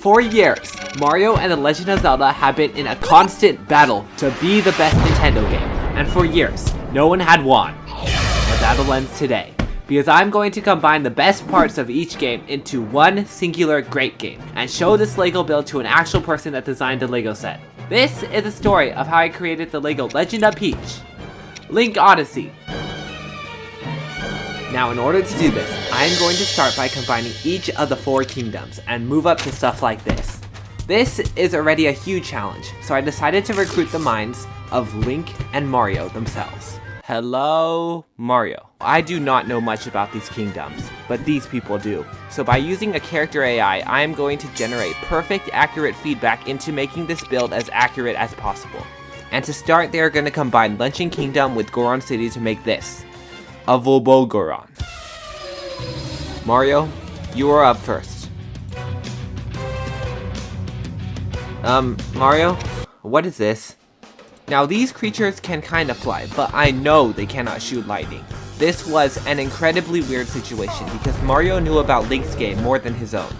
For years, Mario and the Legend of Zelda have been in a constant battle to be the best Nintendo game, and for years, no one had won. But that'll end today, because I'm going to combine the best parts of each game into one singular great game, and show this LEGO build to an actual person that designed the LEGO set. This is the story of how I created the LEGO Legend of Peach, Link Odyssey. Now in order to do this, I am going to start by combining each of the 4 kingdoms and move up to stuff like this. This is already a huge challenge, so I decided to recruit the minds of Link and Mario themselves. Hello, Mario. I do not know much about these kingdoms, but these people do. So by using a character AI, I am going to generate perfect, accurate feedback into making this build as accurate as possible. And to start, they are going to combine Luncheon Kingdom with Goron City to make this. Goron. Mario, you are up first. Mario? What is this? Now these creatures can kind of fly, but I know they cannot shoot lightning. This was an incredibly weird situation because Mario knew about Link's game more than his own.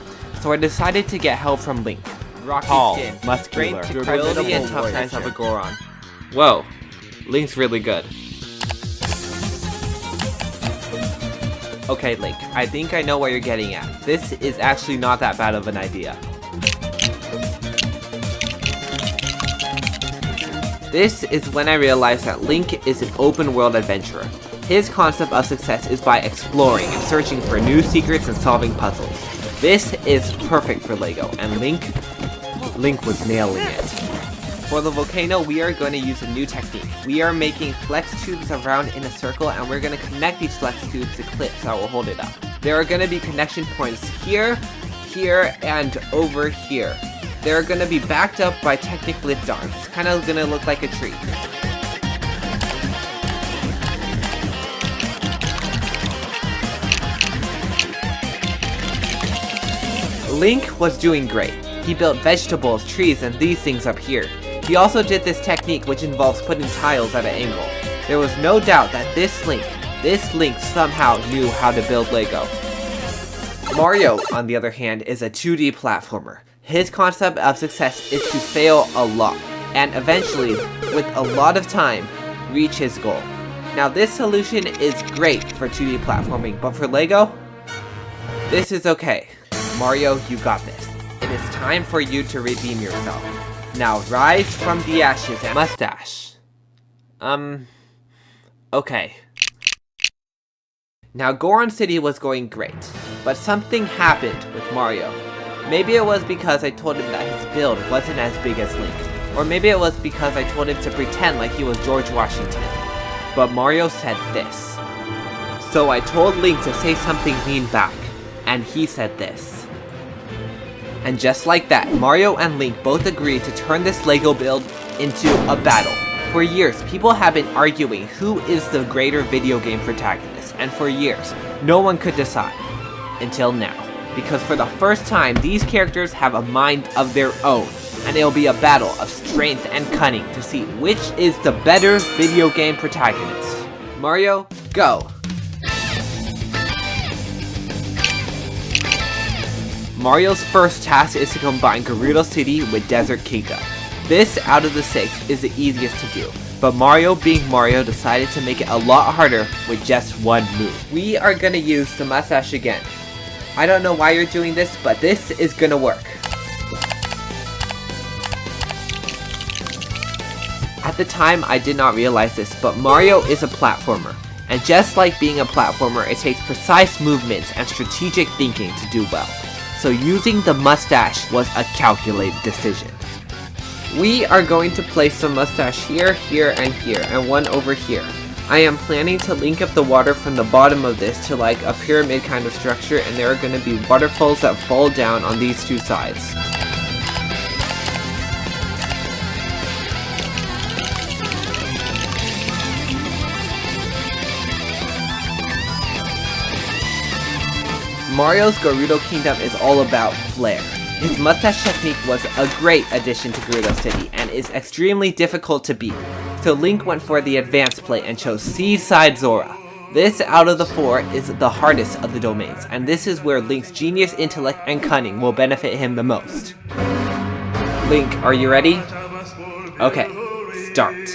So I decided to get help from Link. Tall, skin, muscular, durability and toughness of a Goron. Whoa, Link's really good. Okay, Link, I think I know what you're getting at. This is actually not that bad of an idea. This is when I realized that Link is an open world adventurer. His concept of success is by exploring and searching for new secrets and solving puzzles. This is perfect for LEGO, and Link was nailing it. For the volcano, we are going to use a new technique. We are making flex tubes around in a circle, and we're going to connect these flex tubes to clips that will hold it up. There are going to be connection points here, here, and over here. They're going to be backed up by Technic lift arms. It's kind of going to look like a tree. Link was doing great. He built vegetables, trees, and these things up here. He also did this technique which involves putting tiles at an angle. There was no doubt that this Link somehow knew how to build LEGO. Mario, on the other hand, is a 2D platformer. His concept of success is to fail a lot, and eventually, with a lot of time, reach his goal. Now this solution is great for 2D platforming, but for LEGO, this is okay. Mario, you got this. It is time for you to redeem yourself. Now rise from the ashes and mustache. Okay. Now Goron City was going great, but something happened with Mario. Maybe it was because I told him that his build wasn't as big as Link, or maybe it was because I told him to pretend like he was George Washington. But Mario said this. So I told Link to say something mean back, and he said this. And just like that, Mario and Link both agreed to turn this LEGO build into a battle. For years, people have been arguing who is the greater video game protagonist, and for years, no one could decide. Until now. Because for the first time, these characters have a mind of their own, and it'll be a battle of strength and cunning to see which is the better video game protagonist. Mario, go! Mario's first task is to combine Gerudo City with Desert Kingdom. This, out of the 6, is the easiest to do, but Mario being Mario decided to make it a lot harder with just one move. We are gonna use the mustache again. I don't know why you're doing this, but this is gonna work. At the time, I did not realize this, but Mario is a platformer. And just like being a platformer, it takes precise movements and strategic thinking to do well. So using the mustache was a calculated decision. We are going to place the mustache here, here, and here, and one over here. I am planning to link up the water from the bottom of this to like a pyramid kind of structure, and there are going to be waterfalls that fall down on these 2 sides. Mario's Gerudo Kingdom is all about flair. His mustache technique was a great addition to Gerudo City and is extremely difficult to beat. So Link went for the advanced play and chose Seaside Zora. This out of the 4 is the hardest of the domains, and this is where Link's genius, intellect, and cunning will benefit him the most. Link, are you ready? Okay, start.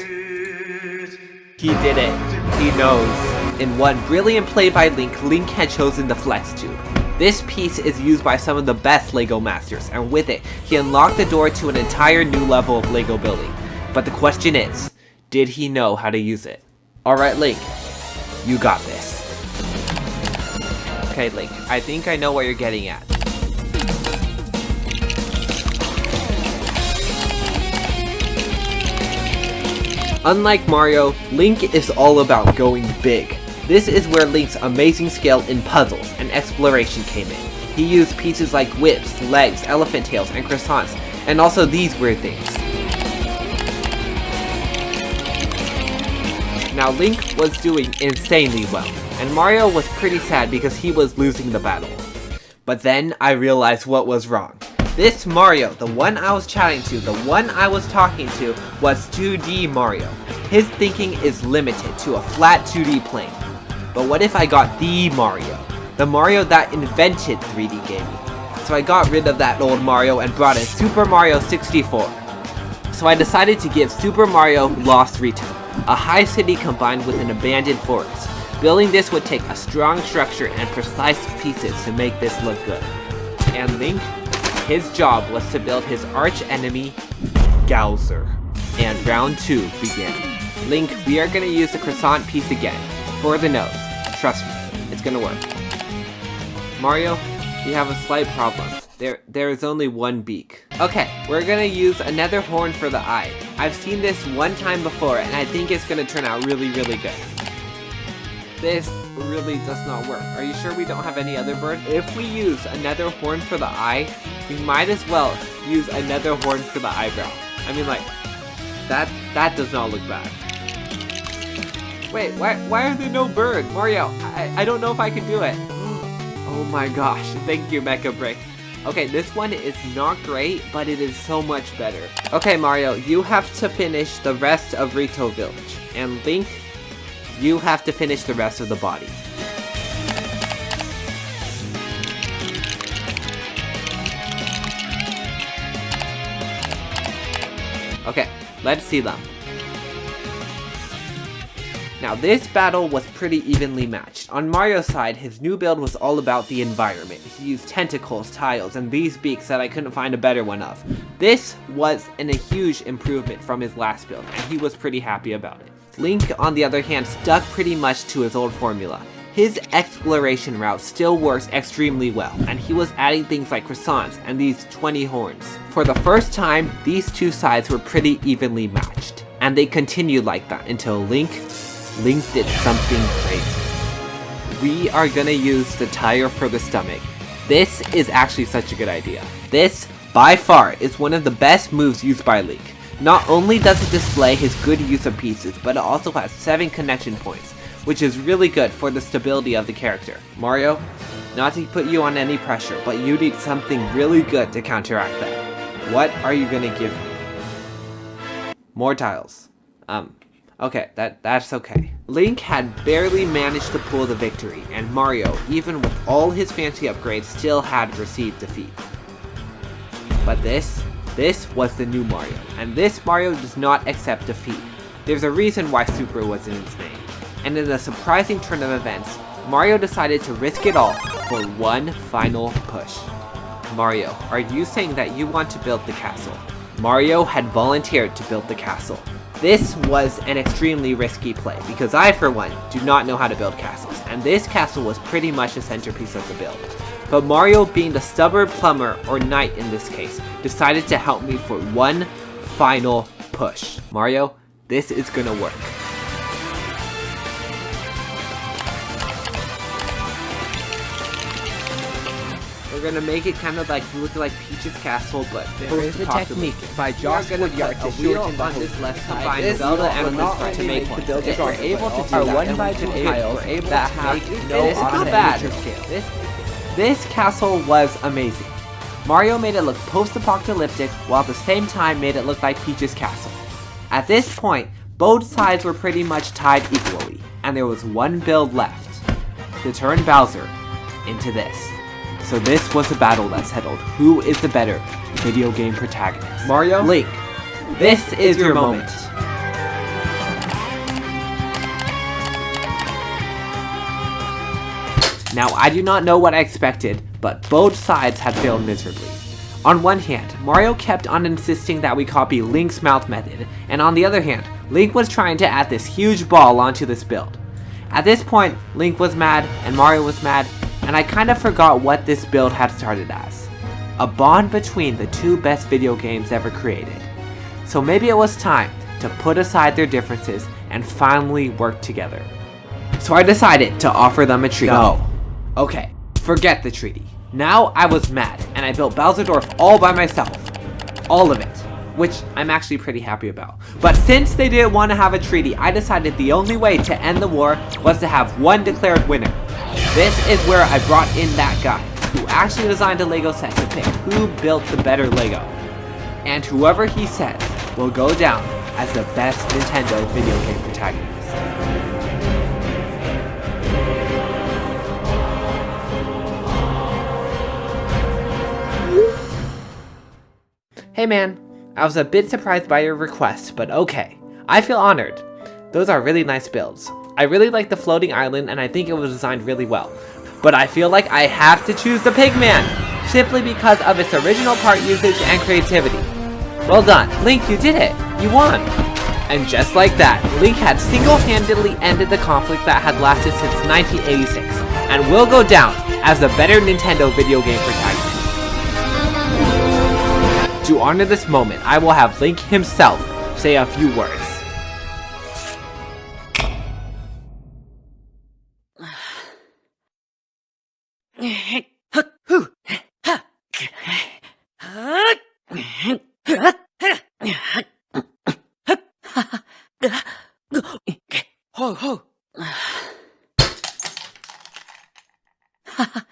He did it. He knows. In one brilliant play by Link, Link had chosen the Flex Tube. This piece is used by some of the best LEGO masters, and with it, he unlocked the door to an entire new level of LEGO building. But the question is, did he know how to use it? Alright Link, you got this. Okay Link, I think I know what you're getting at. Unlike Mario, Link is all about going big. This is where Link's amazing skill in puzzles and exploration came in. He used pieces like whips, legs, elephant tails, and croissants, and also these weird things. Now Link was doing insanely well, and Mario was pretty sad because he was losing the battle. But then I realized what was wrong. This Mario, the one I was chatting to, the one I was talking to, was 2D Mario. His thinking is limited to a flat 2D plane. But what if I got the Mario? The Mario that invented 3D gaming. So I got rid of that old Mario and brought in Super Mario 64. So I decided to give Super Mario Lost Return, a high city combined with an abandoned forest. Building this would take a strong structure and precise pieces to make this look good. And Link, his job was to build his arch enemy, Bowser. And round 2 began. Link, we are going to use the croissant piece again, for the nose. Trust me, it's going to work. Mario, you have a slight problem. There is only one beak. Okay, we're going to use another horn for the eye. I've seen this one time before, and I think it's going to turn out really, really good. This really does not work. Are you sure we don't have any other bird? If we use another horn for the eye, we might as well use another horn for the eyebrow. I mean, like, that does not look bad. Wait, why are there no birds? Mario, I don't know if I can do it. Oh my gosh, thank you, Mecha Brick. Okay, this one is not great, but it is so much better. Okay, Mario, you have to finish the rest of Rito Village. And Link, you have to finish the rest of the body. Okay, let's see them. Now this battle was pretty evenly matched. On Mario's side, his new build was all about the environment. He used tentacles, tiles, and these beaks that I couldn't find a better one of. This was a huge improvement from his last build, and he was pretty happy about it. Link, on the other hand, stuck pretty much to his old formula. His exploration route still works extremely well, and he was adding things like croissants and these 20 horns. For the first time, these two sides were pretty evenly matched, and they continued like that until Link did something crazy. We are gonna use the tire for the stomach. This is actually such a good idea. This, by far, is one of the best moves used by Link. Not only does it display his good use of pieces, but it also has 7 connection points, which is really good for the stability of the character. Mario, not to put you on any pressure, but you need something really good to counteract that. What are you gonna give me? More tiles. Okay, that's okay. Link had barely managed to pull the victory, and Mario, even with all his fancy upgrades, still had received defeat. But this was the new Mario, and this Mario does not accept defeat. There's a reason why Super was in his name. And in a surprising turn of events, Mario decided to risk it all for one final push. Mario, are you saying that you want to build the castle? Mario had volunteered to build the castle. This was an extremely risky play, because I, for one, do not know how to build castles, and this castle was pretty much the centerpiece of the build. But Mario, being the stubborn plumber, or knight in this case, decided to help me for one final push. Mario, this is gonna work. We're gonna make it kind of like look like Peach's castle, but there is a technique by Josh Woodyard to shorten on this left side. This Zelda and this to make one. If we're able to do that, one by two tiles we're able that have no offset scale. This castle was amazing. Mario made it look post-apocalyptic, while at the same time made it look like Peach's castle. At this point, both sides were pretty much tied equally. and there was one build left, to turn Bowser into this. So this was the battle that settled who is the better video game protagonist. Mario? Link, this is your moment. Now, I do not know what I expected, but both sides had failed miserably. On one hand, Mario kept on insisting that we copy Link's mouth method, and on the other hand, Link was trying to add this huge ball onto this build. At this point, Link was mad, and Mario was mad, and I kind of forgot what this build had started as. A bond between the two best video games ever created. So maybe it was time to put aside their differences and finally work together. So I decided to offer them a treaty. No. Okay, forget the treaty. Now I was mad, and I built Bowserdorf all by myself. All of it. Which I'm actually pretty happy about. But since they didn't want to have a treaty, I decided the only way to end the war was to have one declared winner. This is where I brought in that guy, who actually designed a Lego set to pick who built the better Lego. And whoever he says will go down as the best Nintendo video game protagonist. Hey man, I was a bit surprised by your request, but okay. I feel honored. Those are really nice builds. I really like the floating island and I think it was designed really well. But I feel like I have to choose the Pigman, simply because of its original part usage and creativity. Well done, Link, you did it! You won! And just like that, Link had single-handedly ended the conflict that had lasted since 1986, and will go down as the better Nintendo video game protagonist. To honor this moment, I will have Link himself say a few words.